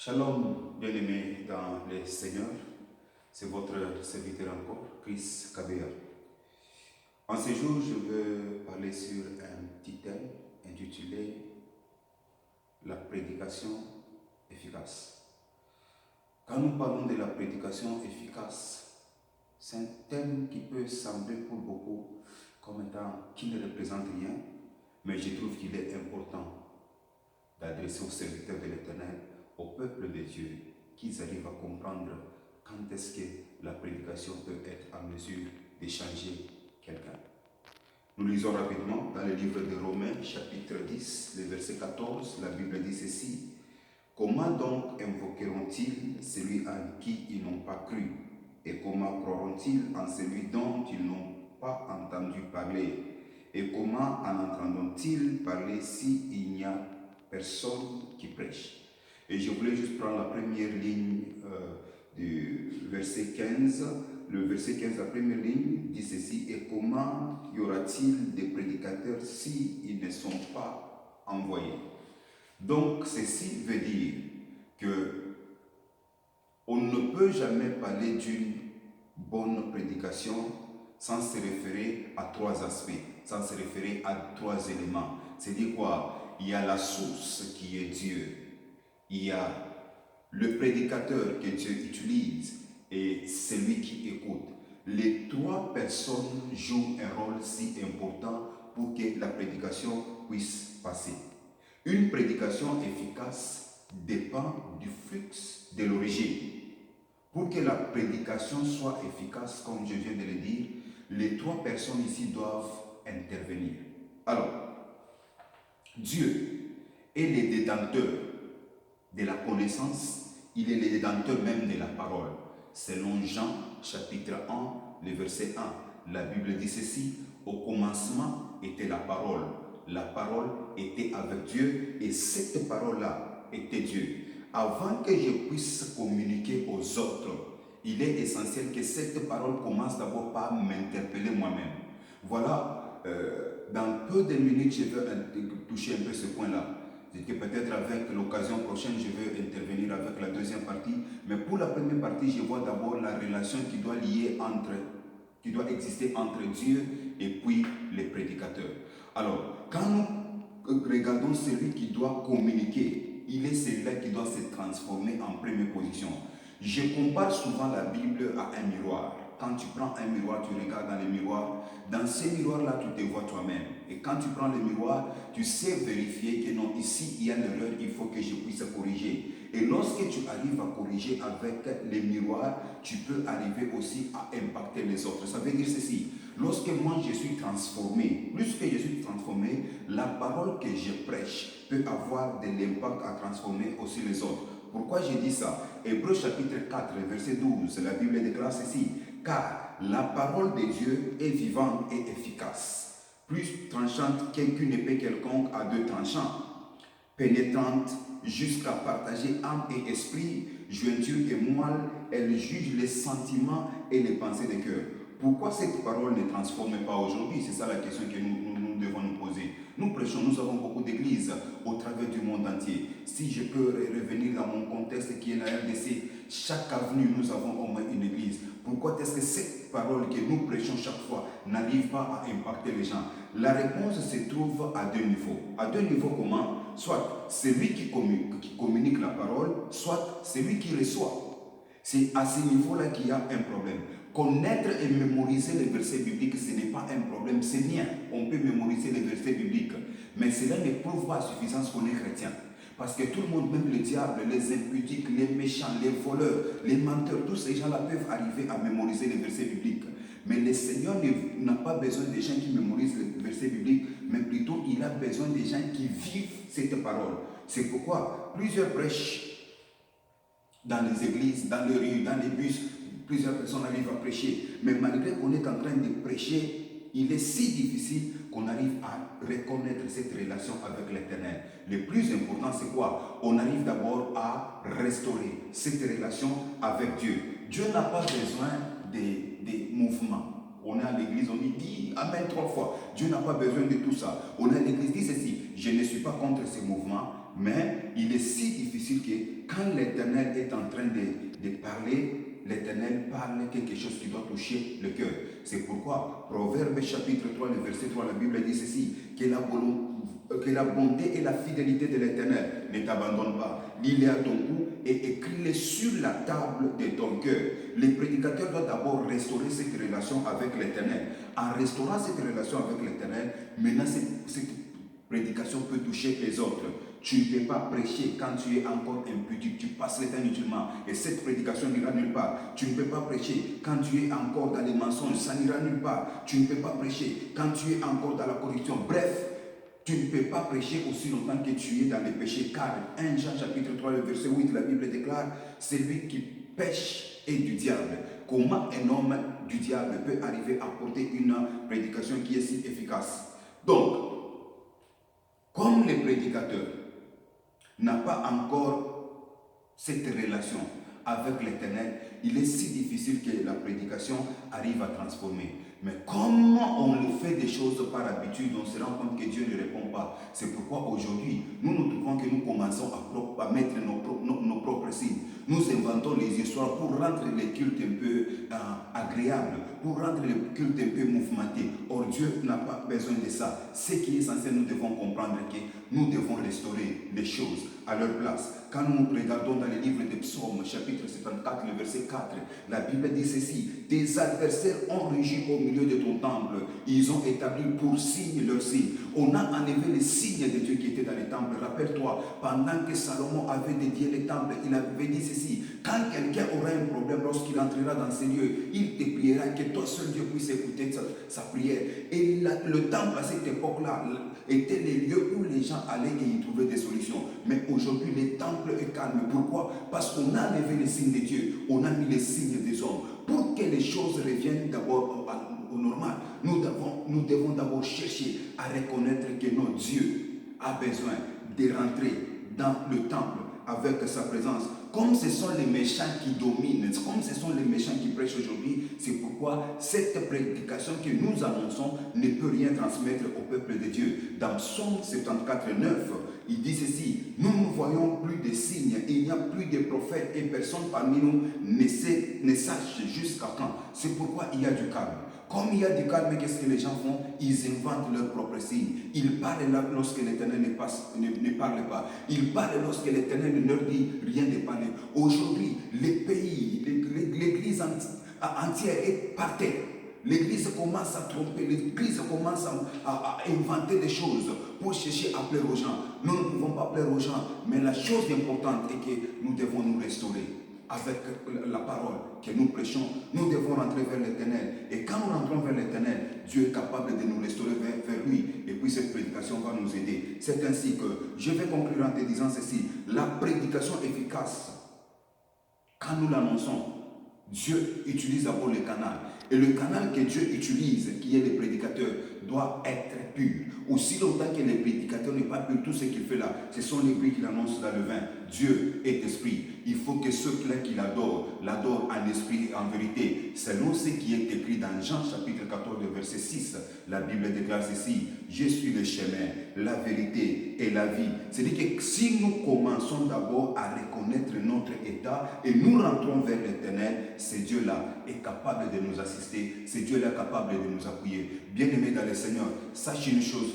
Shalom, bien-aimés dans les Seigneurs, c'est votre serviteur encore, Chris Kabea. En ce jour, je veux parler sur un petit thème intitulé La prédication efficace. Quand nous parlons de la prédication efficace, c'est un thème qui peut sembler pour beaucoup comme étant qui ne représente rien, mais je trouve qu'il est important d'adresser aux serviteurs de l'Éternel, au peuple de Dieu, qu'ils arrivent à comprendre quand est-ce que la prédication peut être en mesure de changer quelqu'un. Nous lisons rapidement dans le livre de Romains, chapitre 10, le verset 14, la Bible dit ceci. Comment donc invoqueront-ils celui en qui ils n'ont pas cru? Et comment croiront-ils en celui dont ils n'ont pas entendu parler? Et comment en entendront-ils parler s'il n'y a personne qui prêche? Et je voulais juste prendre la première ligne du verset 15. Le verset 15, la première ligne, dit ceci. Et comment y aura-t-il des prédicateurs s'ils ne sont pas envoyés? Donc, ceci veut dire que on ne peut jamais parler d'une bonne prédication sans se référer à trois aspects, sans se référer à trois éléments. C'est-à-dire quoi? Il y a la source qui est Dieu. Il y a le prédicateur que Dieu utilise et celui qui écoute. Les trois personnes jouent un rôle si important pour que la prédication puisse passer. Une prédication efficace dépend du flux de l'origine. Pour que la prédication soit efficace, comme je viens de le dire, les trois personnes ici doivent intervenir. Alors, Dieu est le détenteur de la connaissance, il est le détenteur même de la parole. Selon Jean, chapitre 1, le verset 1, la Bible dit ceci, au commencement était la parole était avec Dieu et cette parole-là était Dieu. Avant que je puisse communiquer aux autres, il est essentiel que cette parole commence d'abord par m'interpeller moi-même. Voilà, dans peu de minutes, je vais toucher un peu ce point-là. C'est que peut-être avec l'occasion prochaine, je vais intervenir avec la deuxième partie. Mais pour la première partie, je vois d'abord la relation qui doit exister entre Dieu et puis les prédicateurs. Alors, quand nous regardons celui qui doit communiquer, il est celui-là qui doit se transformer en première position. Je compare souvent la Bible à un miroir. Quand tu prends un miroir, tu regardes dans le miroir. Dans ce miroir-là, tu te vois toi-même. Et quand tu prends le miroir, tu sais vérifier que non, ici, il y a l'erreur, il faut que je puisse corriger. Et lorsque tu arrives à corriger avec les miroirs, tu peux arriver aussi à impacter les autres. Ça veut dire ceci. Lorsque moi je suis transformé, plus que je suis transformé, la parole que je prêche peut avoir de l'impact à transformer aussi les autres. Pourquoi je dis ça? Hébreux chapitre 4, verset 12, la Bible déclare ceci. Car la parole de Dieu est vivante et efficace, plus tranchante qu'une épée quelconque à deux tranchants, pénétrante jusqu'à partager âme et esprit, jointure et moelle, elle juge les sentiments et les pensées des cœurs. Pourquoi cette parole ne transforme pas aujourd'hui? C'est ça la question que nous devons nous poser. Nous prêchons, nous avons beaucoup d'églises au travers du monde entier. Si je peux revenir dans mon contexte qui est la RDC, chaque avenue, nous avons au moins une église. Pourquoi est-ce que cette parole que nous prêchons chaque fois n'arrive pas à impacter les gens? La réponse se trouve à deux niveaux. À deux niveaux comment? Soit celui qui communique la parole, soit celui qui reçoit. C'est à ce niveau-là qu'il y a un problème. Connaître et mémoriser les versets bibliques, ce n'est pas un problème, c'est bien. On peut mémoriser les versets bibliques. Mais cela ne prouve pas à suffisance qu'on est chrétien. Parce que tout le monde, même le diable, les impudiques, les méchants, les voleurs, les menteurs, tous ces gens-là peuvent arriver à mémoriser les versets bibliques. Mais le Seigneur n'a pas besoin des gens qui mémorisent les versets bibliques, mais plutôt il a besoin des gens qui vivent cette parole. C'est pourquoi plusieurs prêchent dans les églises, dans les rues, dans les bus, plusieurs personnes arrivent à prêcher. Mais malgré qu'on est en train de prêcher, il est si difficile qu'on arrive à reconnaître cette relation avec l'Éternel. Le plus important, c'est quoi? On arrive d'abord à restaurer cette relation avec Dieu. Dieu n'a pas besoin des mouvements. On est à l'église, on dit Amen 3 fois. Dieu n'a pas besoin de tout ça. On est à l'église, dit ceci. Je ne suis pas contre ces mouvements, Mais il est si difficile que quand l'Éternel est en train de parler, l'Éternel parle quelque chose qui doit toucher le cœur. C'est pourquoi, Proverbe chapitre 3, le verset 3, la Bible dit ceci, que la bonté et la fidélité de l'Éternel ne t'abandonnent pas. Lis-les à ton cou et écris-les sur la table de ton cœur. Les prédicateurs doivent d'abord restaurer cette relation avec l'Éternel. En restaurant cette relation avec l'Éternel, maintenant cette prédication peut toucher les autres. Tu ne peux pas prêcher quand tu es encore impudique, tu passes le temps inutilement et cette prédication n'ira nulle part. Tu ne peux pas prêcher quand tu es encore dans les mensonges, ça n'ira nulle part. Tu ne peux pas prêcher quand tu es encore dans la corruption. Bref, tu ne peux pas prêcher aussi longtemps que tu es dans les péchés, car 1 Jean chapitre 3, le verset 8, la Bible déclare, celui qui pêche est du diable. Comment un homme du diable peut arriver à porter une prédication qui est si efficace? Donc, comme les prédicateurs n'a pas encore cette relation avec l'Éternel, il est si difficile que la prédication arrive à transformer. Mais comment on le fait des choses par habitude, on se rend compte que Dieu ne répond pas. C'est pourquoi aujourd'hui, nous nous trouvons que nous commençons à mettre nos propres signes. Nous inventons les histoires pour rendre les cultes un peu agréables, pour rendre les cultes un peu mouvementés. Or, Dieu n'a pas besoin de ça. Ce qui est essentiel, nous devons comprendre que nous devons restaurer les choses à leur place. Quand nous regardons dans le livre des Psaumes, chapitre 74, le verset 4, la Bible dit ceci, « Tes adversaires ont rugi au milieu de ton temple. Ils ont établi pour signe leur signe. » On a enlevé les signes de Dieu qui étaient dans les temples. Rappelle-toi, pendant que Salomon avait dédié les temples, il avait dit ceci, « Quand quelqu'un aura un problème lorsqu'il entrera dans ces lieux, il te priera que toi seul Dieu puisse écouter sa prière. » Et le temple à cette époque-là était les lieux où les gens allaient et y trouvaient des solutions. Mais aujourd'hui, les temples est calme. Pourquoi? Parce qu'on a enlevé les signes de Dieu, on a mis les signes des hommes. Pour que les choses reviennent d'abord au normal, nous devons d'abord chercher à reconnaître que notre Dieu a besoin de rentrer dans le temple avec sa présence. Comme ce sont les méchants qui dominent, comme ce sont les méchants qui prêchent aujourd'hui, c'est pourquoi cette prédication que nous annonçons ne peut rien transmettre au peuple de Dieu. Dans Psaume 74, 9, il dit ceci, « Nous ne voyons plus de signes, il n'y a plus de prophètes et personne parmi nous ne sache jusqu'à quand. » C'est pourquoi il y a du calme. Comme il y a du calme, qu'est-ce que les gens font? Ils inventent leurs propres signes. Ils parlent là lorsque l'Éternel ne parle pas. Ils parlent lorsque l'Éternel ne leur dit rien de parler. Aujourd'hui, les pays, l'Église entière est par terre. L'Église commence à tromper, l'Église commence à inventer des choses pour chercher à plaire aux gens. Nous ne pouvons pas plaire aux gens, mais la chose importante est que nous devons nous restaurer. Avec la parole que nous prêchons, nous devons rentrer vers l'Éternel. Et quand nous rentrons vers l'Éternel, Dieu est capable de nous restaurer vers lui. Et puis cette prédication va nous aider. C'est ainsi que je vais conclure en te disant ceci. La prédication efficace, quand nous l'annonçons, Dieu utilise d'abord le canal. Et le canal que Dieu utilise, qui est le prédicateur, doit être pur. Aussi longtemps que le prédicateur n'est pas pur, tout ce qu'il fait là, ce sont les bruits qu'il annonce dans le vin. Dieu est esprit. Il faut que ceux-là qui l'adorent en esprit et en vérité. Selon ce qui est écrit dans Jean chapitre 14, verset 6, la Bible déclare ceci, « Je suis le chemin, la vérité et la vie. » C'est-à-dire que si nous commençons d'abord à reconnaître notre état et nous rentrons vers l'Éternel, ce Dieu-là est capable de nous assister, ce Dieu-là est capable de nous appuyer. Bien-aimés dans le Seigneur, sache une chose,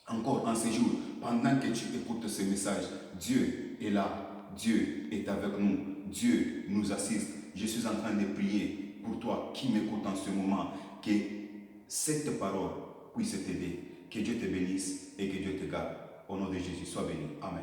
encore en ces jours, pendant que tu écoutes ce message, Dieu est là. Dieu est avec nous. Dieu nous assiste. Je suis en train de prier pour toi qui m'écoute en ce moment, que cette parole puisse t'aider. Que Dieu te bénisse et que Dieu te garde. Au nom de Jésus, sois béni. Amen.